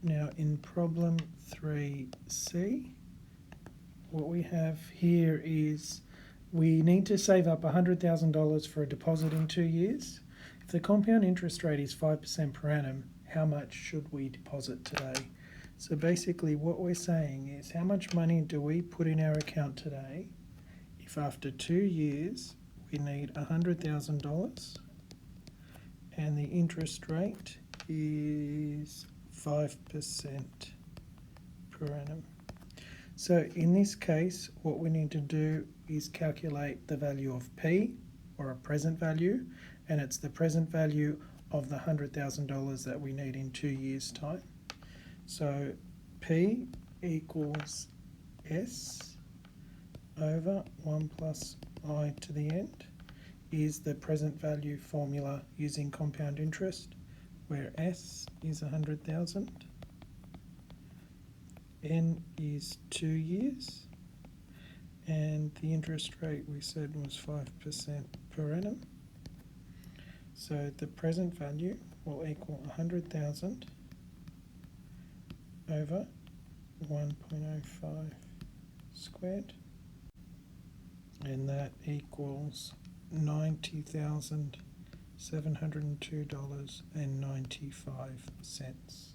Now in problem 3c, what we have here is we need to save up $100,000 for a deposit in 2 years. If the compound interest rate is 5% per annum, how much should we deposit today? So basically what we're saying is, how much money do we put in our account today if after 2 years we need $100,000 and the interest rate is 5% per annum? So in this case, what we need to do is calculate the value of P, or a present value, and it's the present value of the $100,000 that we need in 2 years' time. So P equals S over 1 plus I to the end is the present value formula using compound interest, where S is 100,000, N is 2 years, and the interest rate we said was 5% per annum. So the present value will equal 100,000 over 1.05 squared, and that equals $90,702.95.